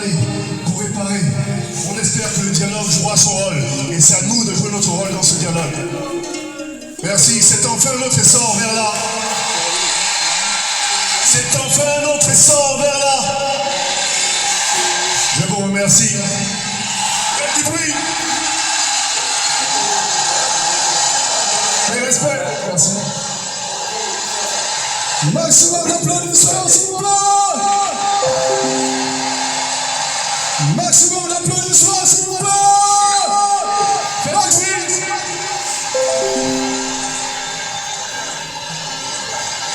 parler, pour réparer. On espère que le dialogue jouera son rôle. Et c'est à nous de jouer notre rôle dans ce dialogue. Merci, c'est enfin notre essor vers là. C'est enfin notre essor vers là. Je vous remercie. Faites du bruit. Et respect. Merci. Maximum d'applaudissements, s'il vous plaît. Maximum d'applaudissements, s'il vous plaît. Merci.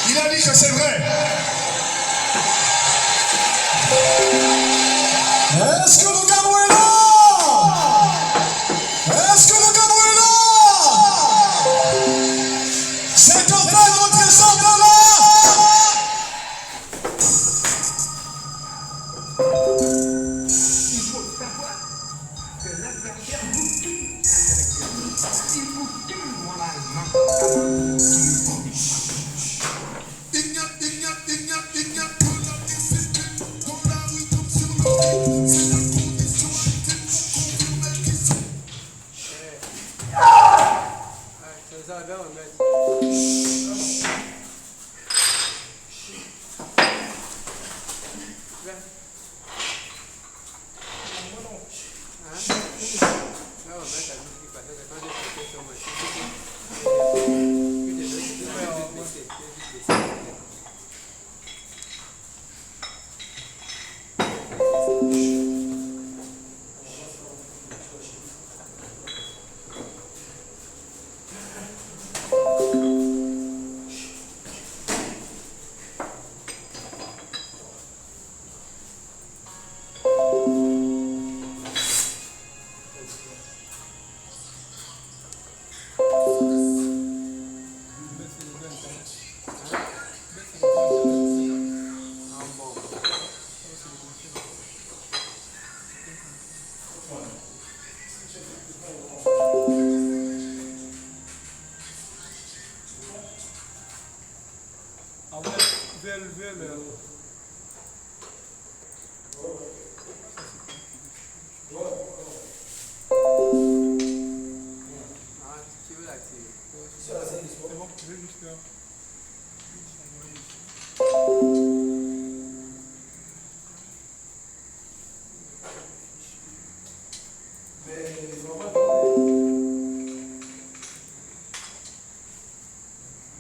Il a dit que c'est vrai. Est-ce que le Gabon est là? Est-ce que le Gabon est là? C'est enfin notre essor vers là. Il faut savoir que l'adversaire vous tue intellectuellement. Il vous tue moralement.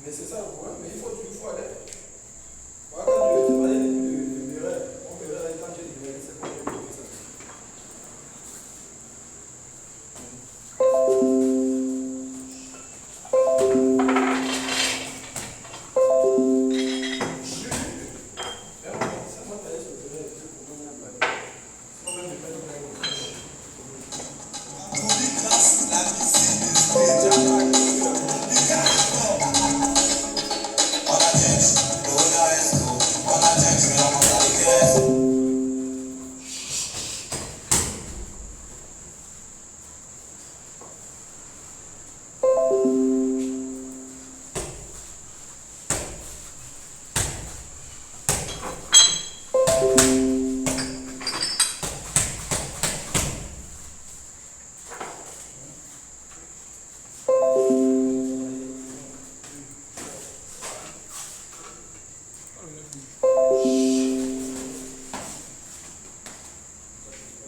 Mais c'est ça le problème, mais il faut aller.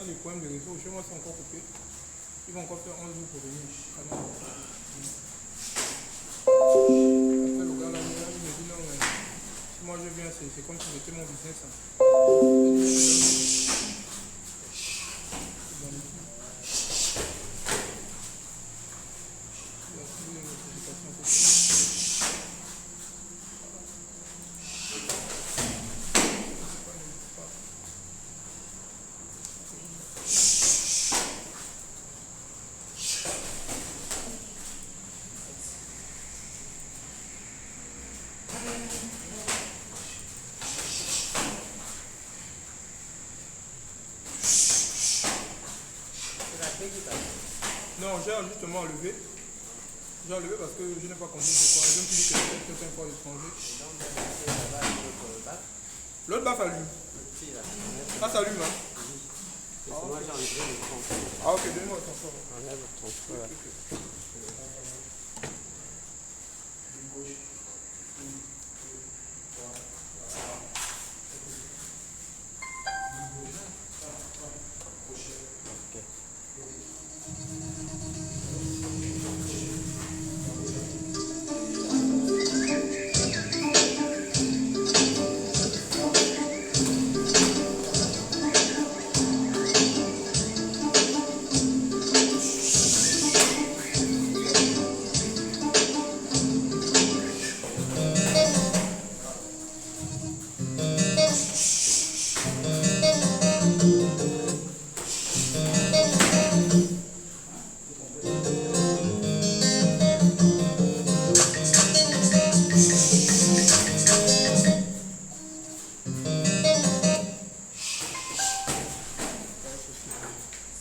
Les problèmes de réseau, chez moi c'est encore coupé. Ils vont encore faire 11 jours pour venir. Après le gars là, il me dit non, mais si moi je viens, c'est comme si c'était mon business. Non, j'ai justement enlevé. J'ai enlevé parce que je n'ai pas compris pourquoi. Je me suis dit que c'était quelqu'un encore étranger. L'autre baffe allume. Ah, ça allume, hein? Moi, j'ai enlevé le transport. Ah, ok, donne-moi ton sort. Enlève le transport.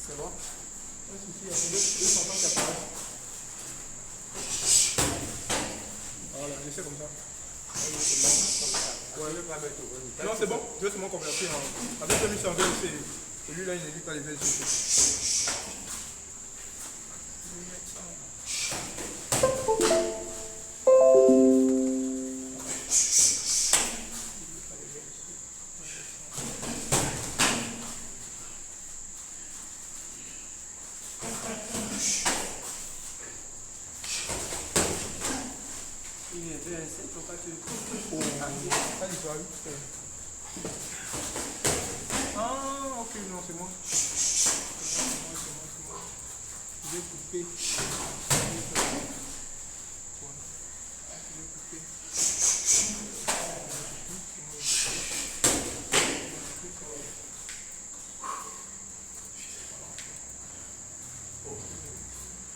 C'est bon? Pas de souci, il y a deux enfants qui apparaissent. Voilà, laissez comme ça. Ouais. Non, c'est bon, je vais seulement convertir en... Avec celui-ci en VLC. Celui-là, il n'évite pas les VLC. Il est VLC, pourquoi tu le coupes? Ça, il sera vite. Ah, ok, non, c'est moi. C'est moi. Je vais couper.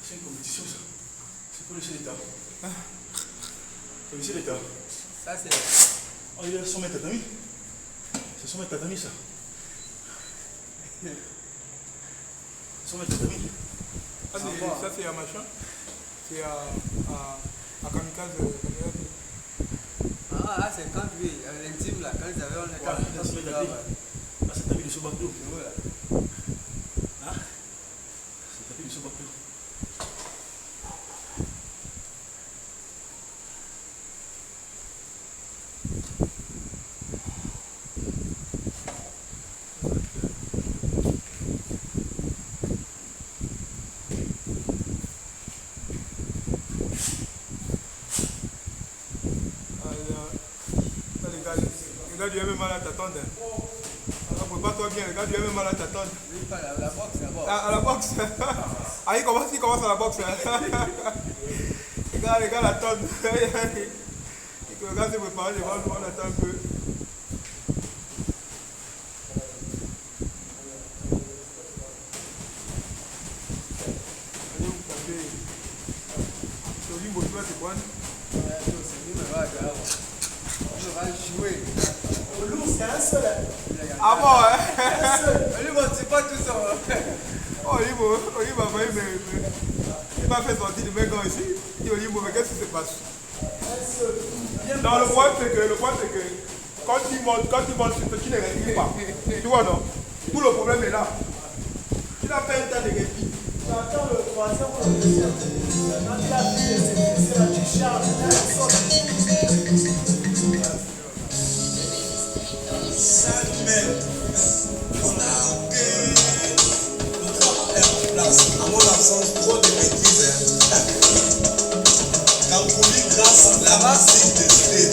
C'est une compétition, ça. C'est pour le chef d'État. C'est le chef d'État. Ça, c'est. Oh, il est 100 mètres tatami. C'est 100 mètres tatami, ça. 100 mètres tatami. Ça, c'est à machin. C'est à Kamikaze. Ah, c'est quand lui, l'intime là, quand ils avaient on était Ouais, là, c'est le tapis. Ah, c'est le tapis de ce bateau. Ah, c'est le tapis de ce bateau. Les gars du MMA là t'attendent. Prépare-toi bien, les gars du MMA là t'attendent. La boxe d'abord. À la boxe. Ah, il commence à la boxe. Les gars l'attendent. Les gars se préparent, les gars on attend un peu. Allez vous taper. Solimbo, tu vas te prendre. On va jouer. C'est un seul. Ah bon, hein? Lui, c'est pas tout ça. Olimbo a failli il m'a fait sortir de mes gants ici. Il dit Olimbo, mais qu'est-ce qui se passe? Non, le point c'est que quand il monte sur toi, tu ne respires pas. Tu vois, non? Tout le problème est là. Tu n'as pas un temps de répit. Tu attends le troisième ou le deuxième. Quand il a pris les services, là, tu charges. À mon absence, trop de bêtises. Quand pour lui, grâce la masse de l'idée.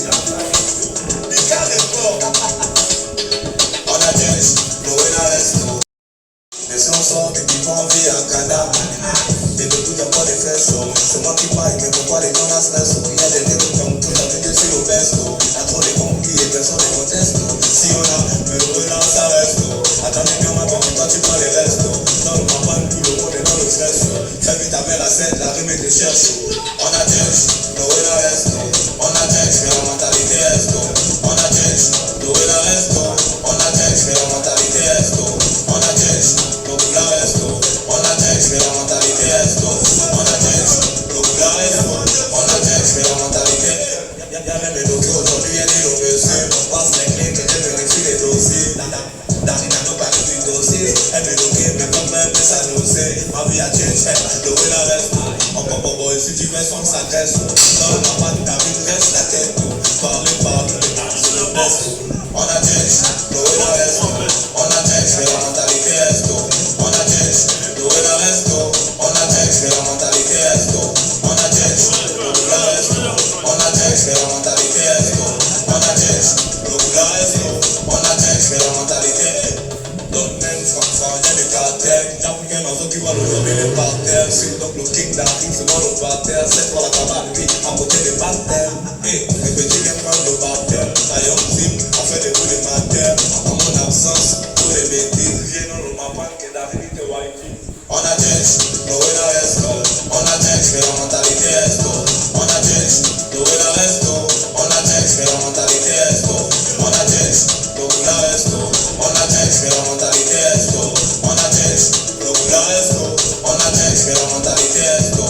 Picard est fort. On a dit, Noël resto. Mais si on sort, et puis on vit en cadavre. Et de tout, il n'y a pas de fesses. C'est moi qui paille, mais pourquoi les gens naissent là? Il y a des négros comme tout, la vie sur le besto. Il y a trop de conquis et personne ne conteste. Si on a, mais le Noël, ça reste. Attendez bien ma banque, toi tu prends les restes. Dans le campagne, tout le monde est dans le stress. Fais vite avec la scène, la rime te cherche. On a dit, Noël reste. On a dit, mais la mentalité reste. On a dit, Noël reste. On a dit, mais la mentalité reste. On a dit, Noël reste. On a dit, mais la mentalité reste. On a dit, Noël reste. On a dit, mais la mentalité. Y'a même les dossiers aujourd'hui, y'a des dossiers. On passe les clés, que je vérifie les dossiers. Dans les nano, pas du dossier. bêtises. Elle me loquait, mais quand même, ça nous sait. Ma vie a change, le way la reste. Encore pas boy, si tu fais son, ça graisse. Dans le maman, ta vie reste la tête. Parler, c'est le best. On a change, le way la reste. On a change, mais la mentalité reste. On a change, le way la reste. On a change, mais la mentalité reste. On a change, le way la reste. On a change, mais la mentalité reste. On a change, le way la reste. On a change, mais la mentalité reste. Donc même François, il y a des caractères. J'applique un oiseau qui va le lever les parterres. C'est donc le king d'Afrique, c'est moi le parterre. C'est toi la cabane, lui, à côté des parterres. Et les petits viennent prendre le parterre. D'ailleurs, Zim a fait des coups de mater. En mon absence, tous les bêtises viennent dans le mapan que David te white. On a change, le way la reste. On a change, mais la mentalité reste. On a change, le way la reste. On a change, mais la mentalité reste. On a change, le way la reste. On a change, mais la mentalité reste. On a change, le way la reste. On a change, mais la mentalité reste.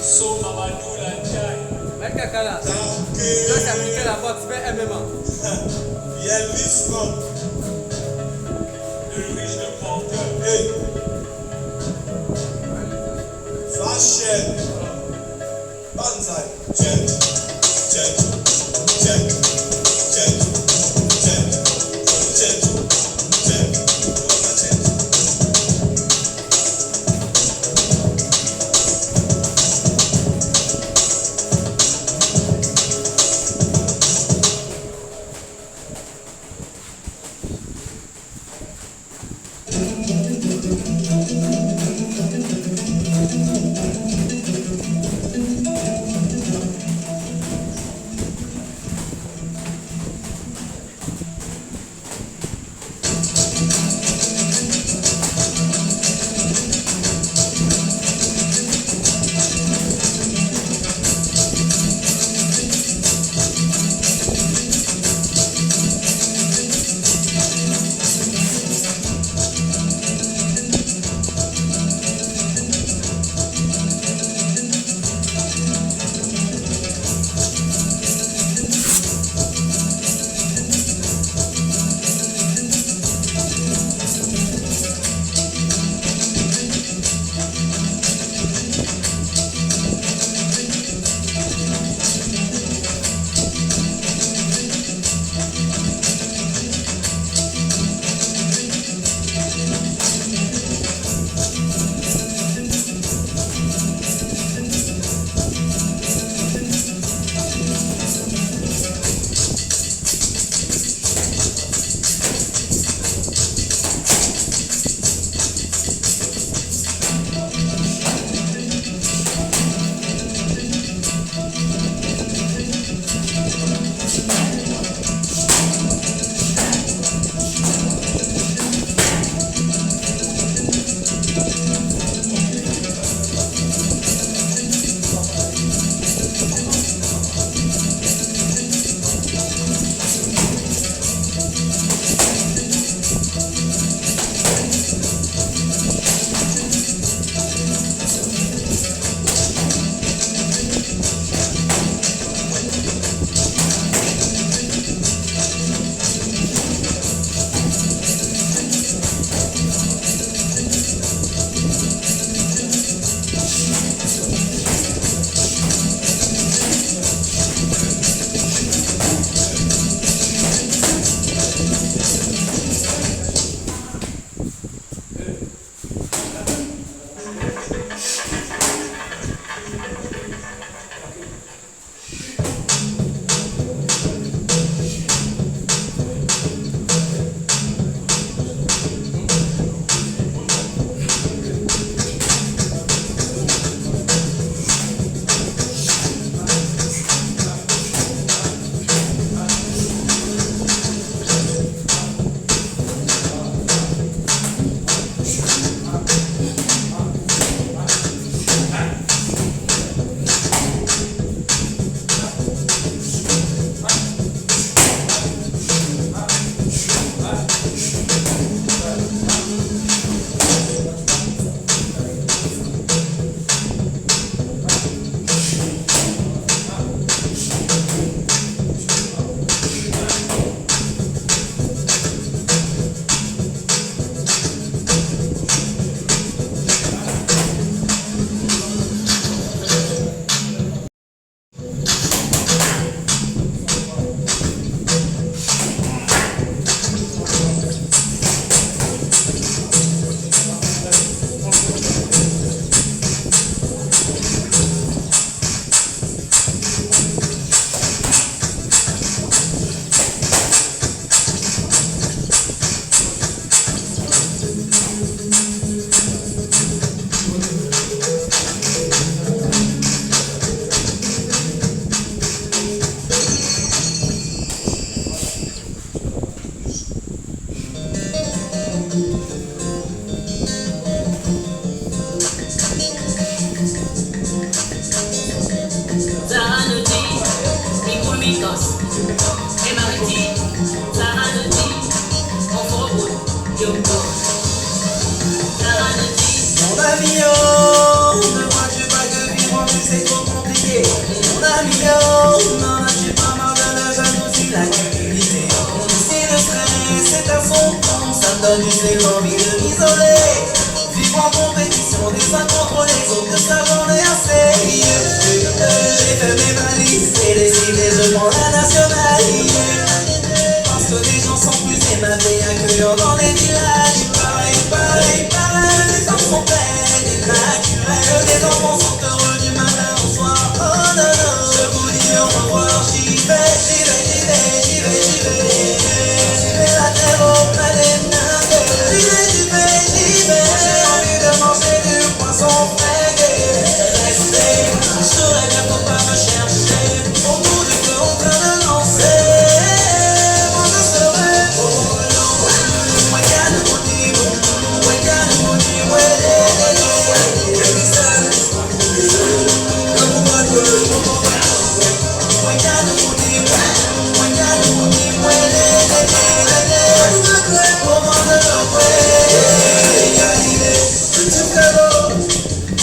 So Mamadou la Tchai. Mec Kakala, tu Tanké. dois s'appliquer la boxe, fais MMA. Yelvis Scott. Le riche de Porteur. Hey. Fashion. Banzai. Check. Check. Check. Check. Check. Check. Check. Check. Mon ami, oh, ne vois-tu pas que vivre en vie c'est trop compliqué? Mon ami, oh, n'en as-tu pas marre de la jalousie, la cupidité? Si le stress est à son compte, ça me donne juste l'envie de m'isoler. Vivre en compétition des uns contre les autres, de ça j'en ai assez. J'ai fait mes valises et décidé je prends la nationale. Parce que les gens sont plus aimables et accueillants dans les villages. Pareil, les femmes sont belles et naturelles. Les enfants sont heureux du matin au soir. Oh non, non, je vous dis au revoir. J'y vais. J'y vais la terre au plat des nains. J'y vais. J'ai envie de manger du poisson frais. Restez, je saurais bien qu'on va me chercher. Au bout du feu en train de lancer. Moi je serai au long. Moi gagne mon niveau.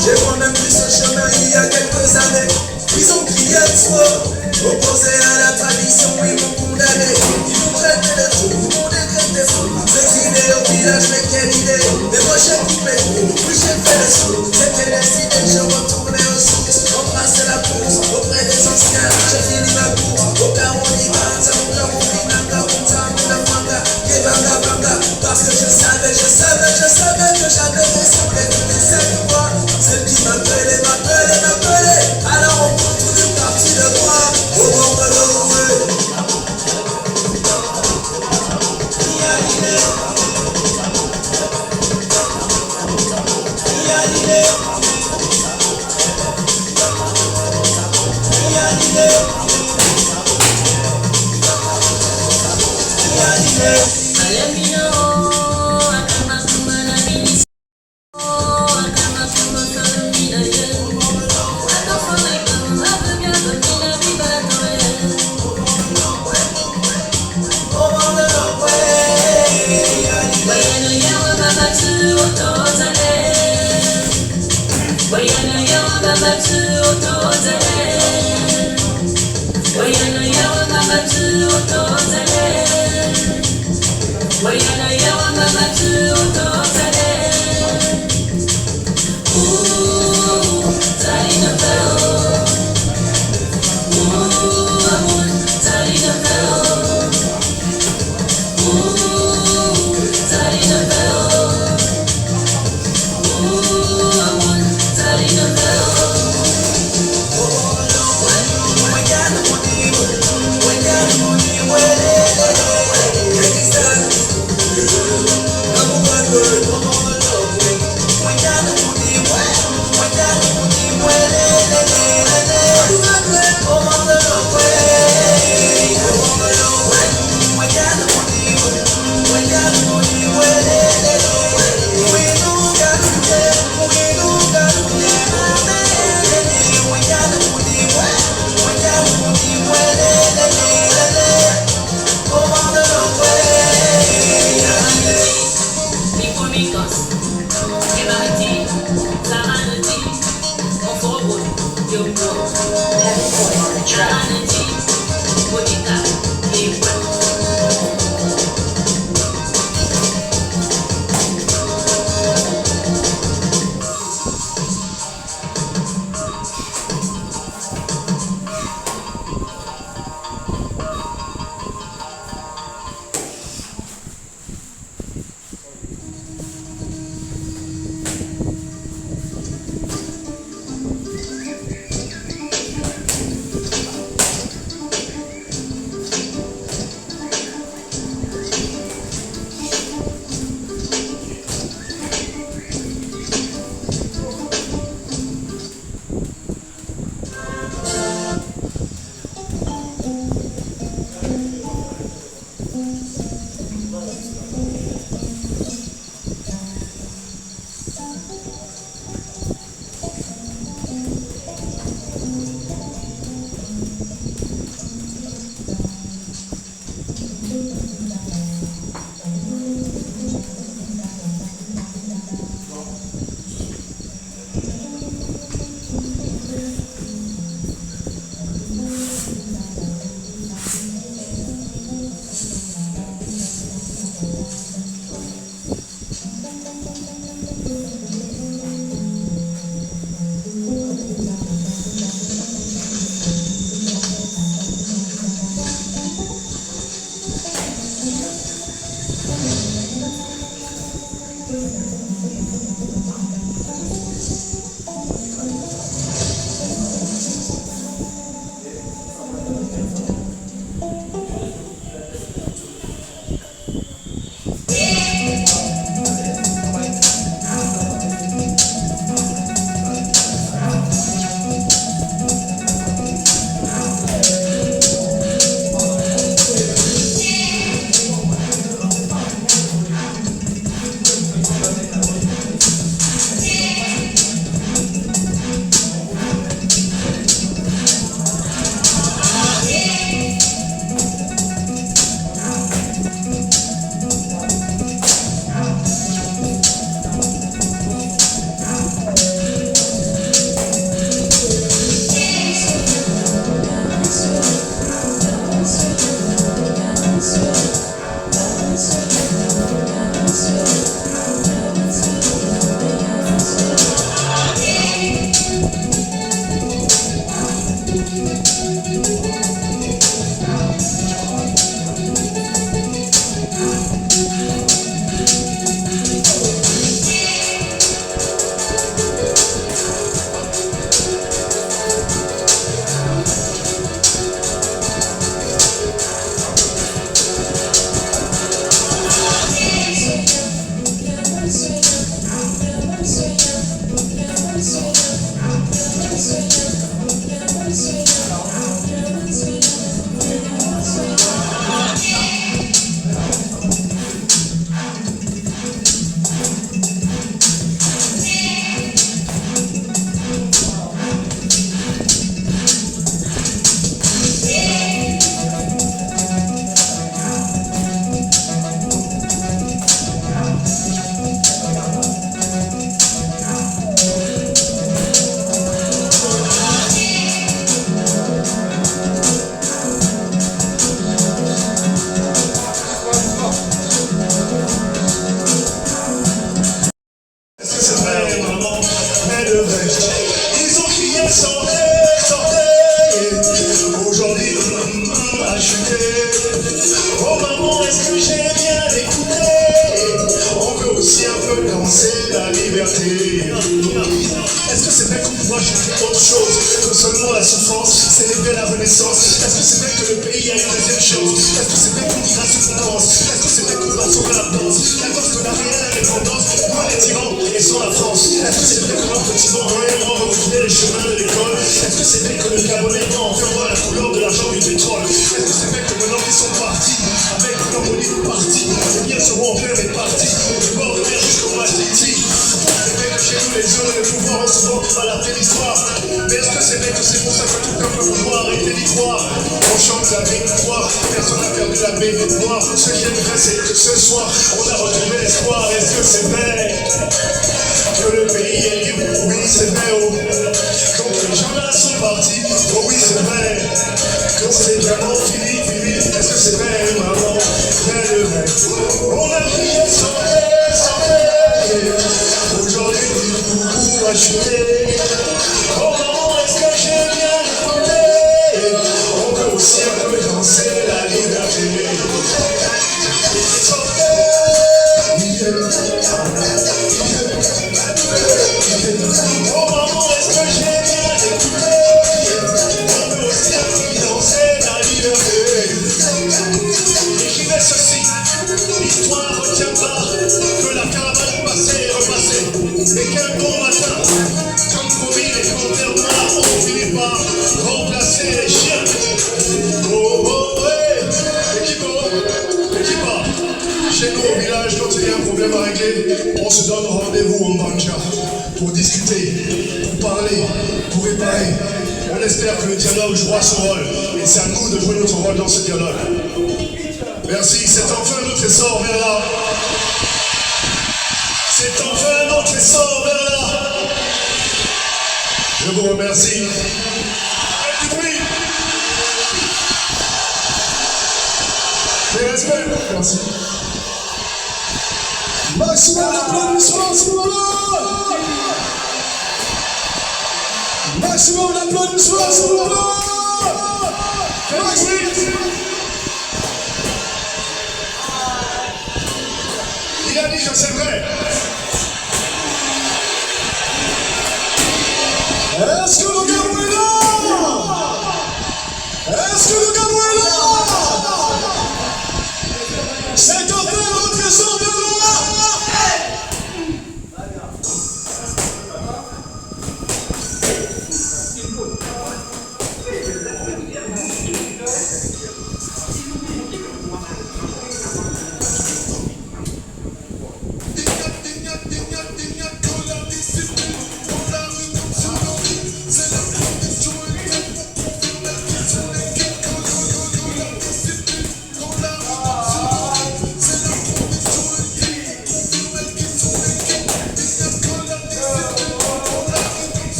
J'ai moi-même pris ce chemin il y a quelques années. Ils ont crié de soi, opposés à la tradition, ils m'ont condamné. Ils m'ont traité de fou, ils m'ont décrété fou. Ces idées au village, mais quelle idée. Mais moi j'ai coupé, puis j'ai fait le sou. C'était décidé, je retournais aux sources. Embrasser la course auprès des anciens. J'ai fini ma course, au Caronica, ça mon Caronica, Caronica, Manga, Banga, parce que je savais que j'avais ressemblé toutes les 5 mois. Celle qui m'appelait, alors on prend toute une partie de moi, au bord de l'eau. Est-ce que c'est vrai qu'on pourra changer autre chose que seulement la souffrance, célébrer la renaissance? Est-ce que c'est vrai que le pays a une deuxième chose? Est-ce que c'est vrai qu'on dira ce qu'on pense? Est-ce que c'est vrai qu'on va sauver la danse? La danse de la réelle indépendance, loin les tyrans et sans la France. Est-ce que c'est vrai que notre petit vent réellement reculer les chemins de l'école? Est-ce que c'est vrai que le Gabonais enverra la couleur de l'argent du pétrole? Est-ce que c'est vrai que maintenant qu'ils sont partis, avec l'harmonie de parti, les biens seront en plein répartis, du bord de mer jusqu'au Matiti? C'est vrai que chez nous les hommes et le pouvoir ont souvent à la l'histoire. Mais est-ce que c'est vrai que c'est pour ça que tout un peu pouvoir arrêter d'y croire? On chante la victoire, personne n'a perdu la mémoire. Ce qui est vrai c'est que ce soir on a retrouvé l'espoir. Est-ce que c'est vrai que le pays est libre? Oui c'est vrai oh. Donc les gens là sont partis. Oh oui c'est vrai que c'est vraiment fini, fini. Est-ce que c'est vrai maman? Vrai de vrai. On a prié sans aujourd'hui du coup a chuté. Oh maman, est-ce que j'ai bien écouté? On peut aussi un peu danser la liberté. Oh maman, est-ce que j'ai bien écouté? On peut aussi un peu danser la liberté. Écrivez ceci, l'histoire retiendra que la caravane passée est repassée, et qu'un bon matin, comme promis, les panthères noires ont fini par remplacer les chiens. Oh oh hey, équipa, chez nous au village, quand il y a un problème à régler, on se donne rendez-vous au Mbanja pour discuter, pour parler, pour réparer. On espère que le dialogue jouera son rôle, et c'est à nous de jouer notre rôle dans ce dialogue. Merci, c'est enfin notre essor vers là. C'est enfin notre essor vers là. Je vous remercie. Faites du bruit. Les respects. Merci. Maximum d'applaudissements, s'il vous plaît. Maximum d'applaudissements, s'il vous plaît. Il a dit que c'est vrai. Est-ce que le Gabon est là? Est-ce que le Gabon est là? C'est un peu notre sang de là.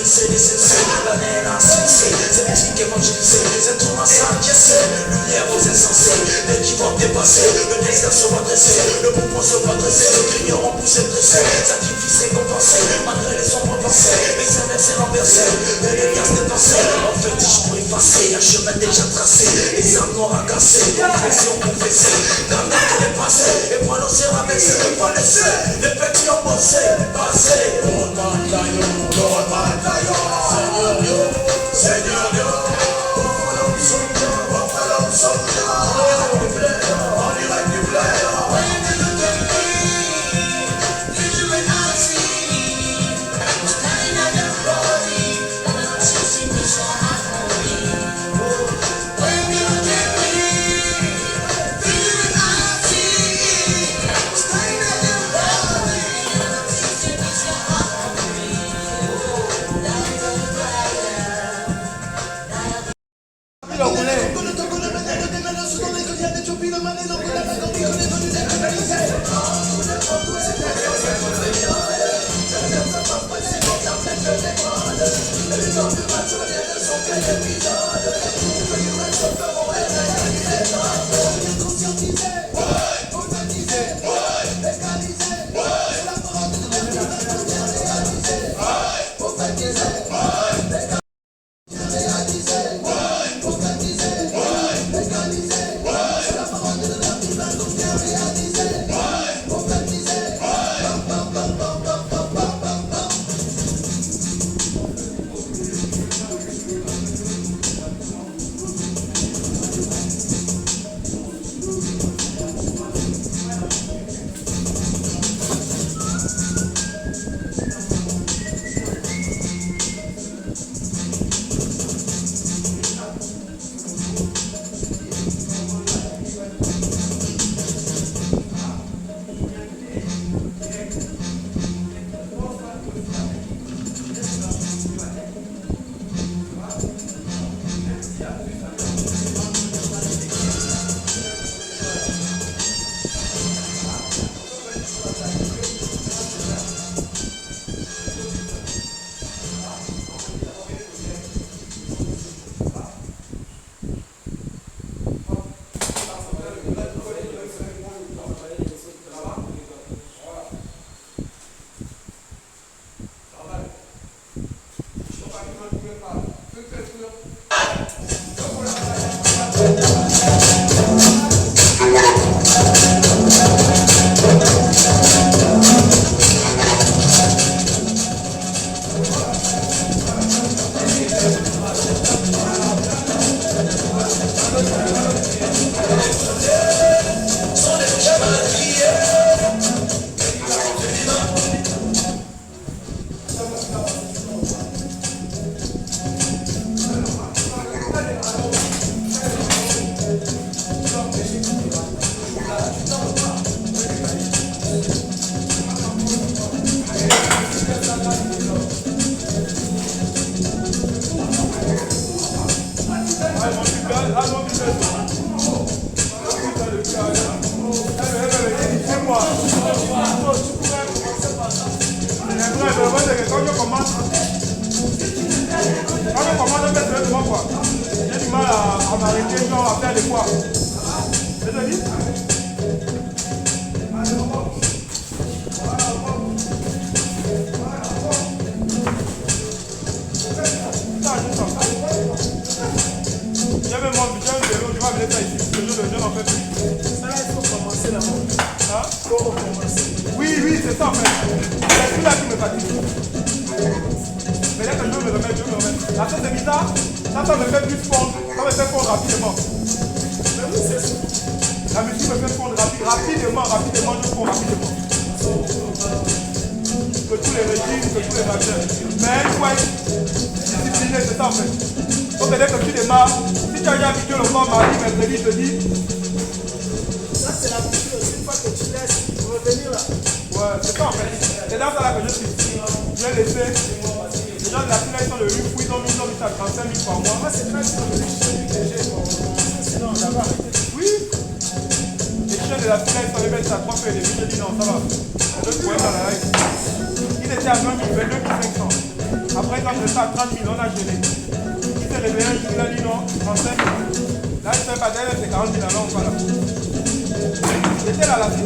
c'est l'année là, c'est l'éthique évangélisée, c'est tout ma salle qui essaie, lumière aux insensés, les qui vont dépasser, le désert se va dresser, le mouvement se va dresser, le grignon poussé dressé, sacrifice récompensé, malgré les ombres passées, les inversés renversés, les liasses dépassées, en fétiche pour effacer, un chemin déjà tracé, les âmes noires agacées, confession confessée, dans la qui est passé, et moi l'on s'est rabaissé, ne pas laisser, les petits ont bossé, passé, Lord man Seigneur Dieu, Seigneur Dieu, J'ai du mal à m'arrêter, genre à faire des poids. C'est-à-dire j'avais mon budget, je vais amener ça ici. Le jeune en fait. Ça là, il faut commencer là-bas. Hein? Il faut recommencer. Oui, c'est ça en fait. C'est celui-là qui me fatigue. Mais là que je veux me remettre, La chose est bizarre, ça me fait plus fondre. Ça me fait fondre rapidement. Mais oui, c'est ça. La musique me fait fondre rapidement, je fonds rapidement. Que tous les régimes, que tous les machins. Mais il faut être discipliné, c'est ça en fait. Donc dès que tu démarres, si tu as déjà habitué le corps mardi, mercredi, jeudi. Ça, c'est la culture. Une fois que tu laisses revenir là. Ouais, c'est ça en fait. C'est dans ça là que je suis. Je vais laisser. Les gens de la file, ils sont le riz, ils ont mis ça à 35 000 par mois. Moi, c'est pas sur le riche que j'ai pour sinon, j'avais arrêté. Oui. Les chiens de la file, ils sont les mettre à 3 feuilles et j'ai dit non, ça va. Je pouvais dans la règle. Il était à 20 000, 22 500. Après, quand j'étais à 30 000, on a gelé. Il s'est réveillé un jour, il a dit non, 35 000. Là, il fait pas derrière, c'est 40 000, alors on va là. J'étais là, la vie.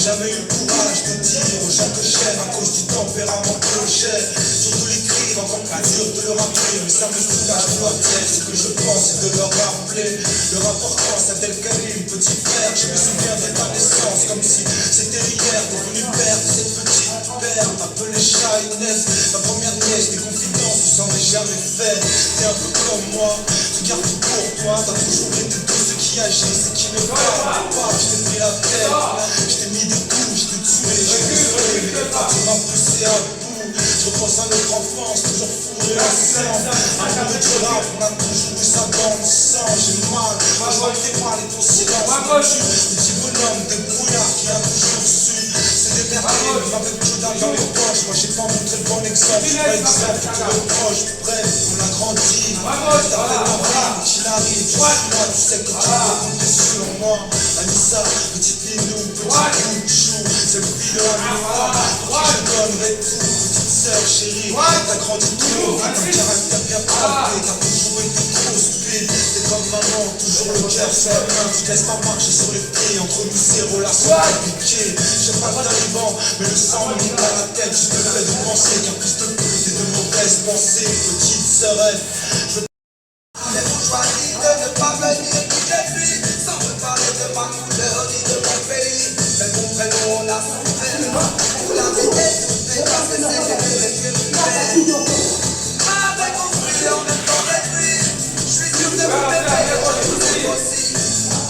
Jamais eu le courage de dire aux gens que j'aime à cause du tempérament que j'ai. Surtout les cris, encore plus dur de le rappeler. Mais ça me soulage volontiers. Ce que je pense c'est de leur rappeler leur importance à Abdel Karim, petit frère. Je me souviens de ta naissance comme si c'était hier. Devenu père de cette petite perle appelée Shahinez. Ma première nièce, des confidences, je s'en ai jamais fait. T'es un peu comme moi, tu gardes tout pour toi. T'as toujours été tout ce qui agissent et qui ne parlent pas. Je t'ai pris la tête, je t'ai mis des coups, je t'ai tué, je t'ai tué. Mais tu m'as poussé à bout. Je repense à notre enfance, toujours fourré ensemble. Un peu de rap, on a toujours eu ça dans le sang. J'ai mal, je vois que t'es mal et ton silence. Petit bonhomme, débrouillard qui a toujours su. C'est des merveilles, avec plus d'un dans les poches. Moi j'ai pas montré le bon exemple, je suis pas exemple, je te reproche. Bref, on a grandi, t'as fait ton rap, qu'il arrive, je suis là, tu sais que tu peux compter sur moi. Anissa, petite Linou, petit bout de chou, c'est le fille de la mémoire, pour qui je donnerai tout. Petite sœur chérie, t'as grandi trop vite, un caractère bien trempé, t'as toujours été trop stupide. T'es comme maman, toujours le cœur sur la main, tu te laisses pas marcher sur les pieds. Entre nous ces relations compliquées, j'ai pas le taliban, mais le sang me monte à la tête. Je te fais de penser qu'un fils de pute et de mauvaises pensées. Petite sœur F, Les mots choisis de ne pas venir qui je suis, sans me parler de ma couleur ni de mon pays. Mais mon prénom on a souffert, vous l'avez étouffé parce que c'est les vieux qui m'aiment. M'avait construit en même temps détruit, je suis sûr de vous faire je vous aime aussi.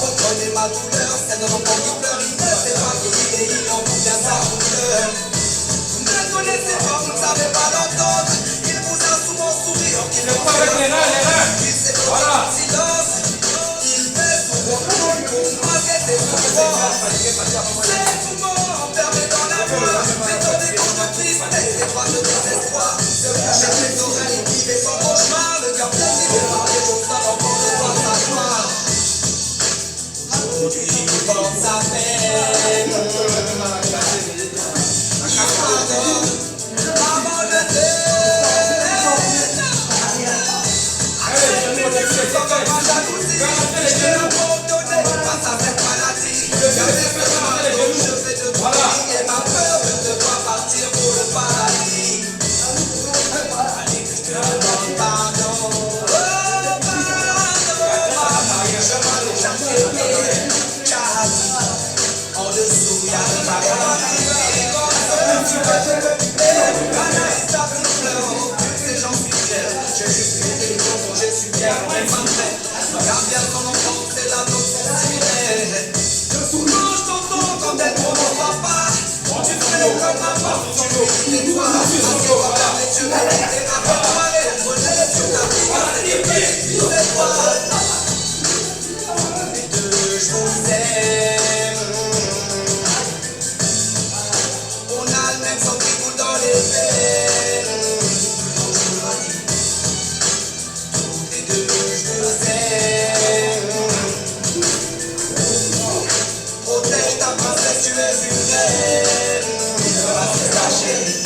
Comprenez ma douleur, c'est de l'enfant qui pleure, il ne sait pas qu'il vieillit en vous bien sa couleur. Vous ne le connaissez pas, vous ne savez pas l'entendre, il vous a souvent souri en qu'il ne sait pas. Voilà. Silence, il fait souvent pour malgré ses pouvoirs. C'est souvent enfermé dans la voie, mais dans des coups de tristesse, des fois de désespoir. Se boucher les oreilles, qui fait son cauchemar, le cœur blessé de parler pour ça l'enfant ne doit s'asseoir. Aujourd'hui, il porte sa peine. Maman le sait. Ma jalousie, je l'ai abandonné face à cette maladie. Je fais de toi et ma peur de te voir partir pour le paradis. Allez que je te demande pardon. Oh pardon, je m'en ai cherché car en dessous y'a le paradis. Anaïs a plus pleurant, c'est j'en suis fier. J'ai juste fait des jours, je suis fier, mais pas vrai. Regarde bien ton enfant, c'est la nôtre similaire. Souvent je t'entends quand elle prononce papa. Tu fais comme maman, tu lui dis toi. Parce que regarde les yeux, t'es rapport et on connaît, tu t'as pris, c'est toi. Les deux, je vous aime. On a le même sang qui coule dans les veines. Toutes les deux, je vous aime. Protège ta princesse, tu es une reine. C'est ta chérie.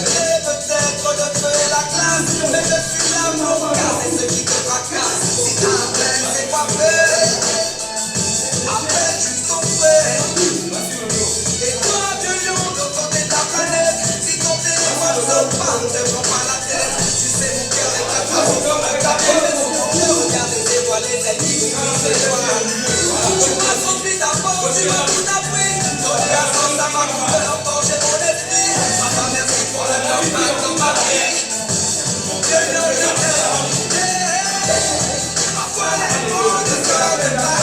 Et peut-être le feu et la classe, mais je suis l'amour, car c'est ce qui te fracasse. Si t'as un peine, c'est pas fait. Appelle juste ton frère. Et toi, vieux lion, de l'autre côté de la planète, si ton téléphone sonne pas, ne te prends pas la tête. Tu sais, mon cœur est un peu comme un café, mais sur mon cœur, regarde les étoiles, les ennemis qui brisent les étoiles. Tu m'as transmis ta force, tu m'as tout appris. Ton cœur sans ta ma couleur, forger mon esprit. Papa, merci pour le temps passé dans ma vie. Mon vieux lion, je t'aime. Parfois les mots ne sonnent pas.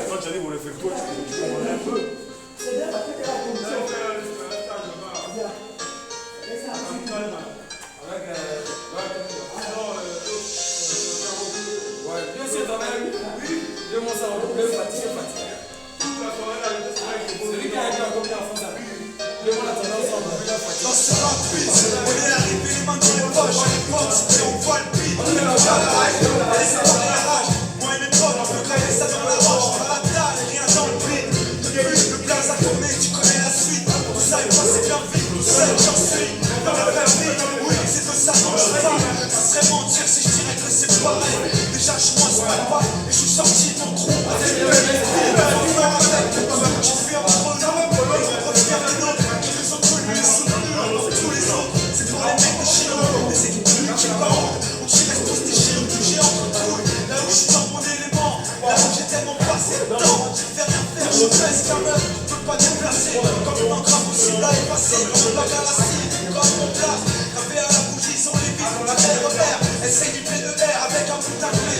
Quand tu arrives au réfectoire, tu comprends un peu. C'est bien parce que tu as la condition. Dans ce rap-beat, on est arrivé les mains dans les poches. À l'époque, c'était on voit le beat. On est dans la laissez tomber la rage. Moi et mes potes, on peut caler ça dans la roche. Dans la dalle et rien dans le beat. Le blaze a tourné, tu connais la suite. Tout ça est passé bien vite, tout seul j'en suis. Dans la vraie vie, oui, c'est de ça dont je parle. Ça serait mentir si je dirais que c'est pareil. Déjà, je suis moins pas et je suis sorti de mon trou. Avec le même fil, tu fuis entre nous, et on revient les nôtres. Ils nous ont connus les souvenirs, tous les autres. C'est pour les mecs de chez nous, les équipes de qui parlent. On reste tous déchirés, tout j'ai entre couilles. Là où je suis dans mon élément, là où j'ai tellement passé le temps. Je fais rien faire, je pèse qu'un meuf, je peux pas déplacer. Comme une encre impossible à effacer, comme une bague à la cire, comme mon plat. Gravé à la bougie sur les vis, on a des repères. Essaye du blé de l'air avec un putain de blé.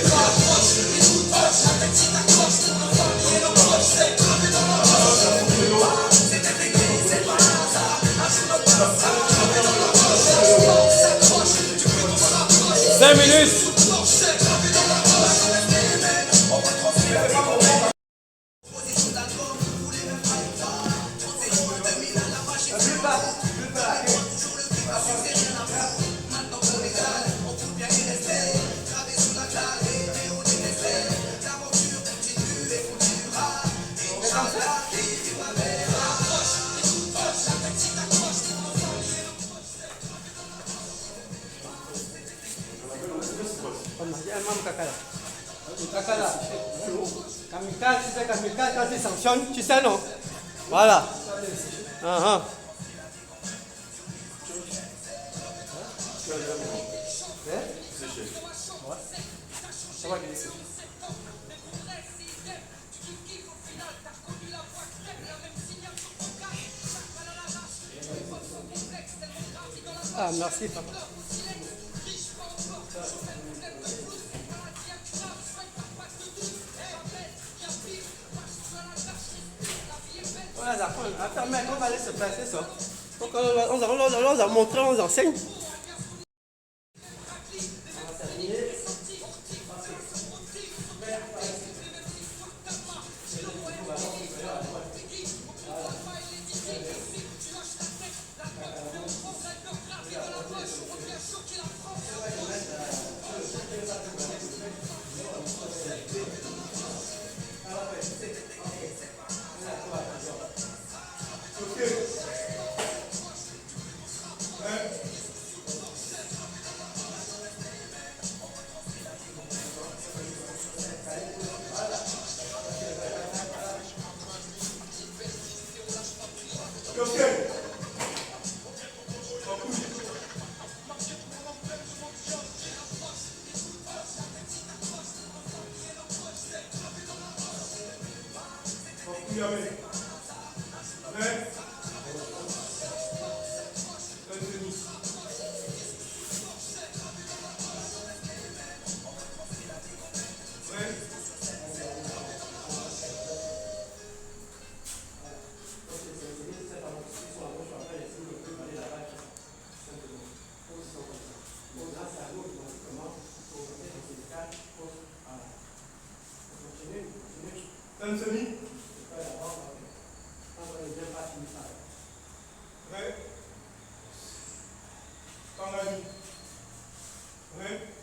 Kamikaze, tu sais, kamikaze, quand tu sanctionnes, tu sais, non? Voilà. Ça va glisser. Ah, merci, papa. Voilà, attends, mec, on va aller se placer ça. Donc, on va montrer, on enseigne. Anthony. Ouais. Tangani. Ouais.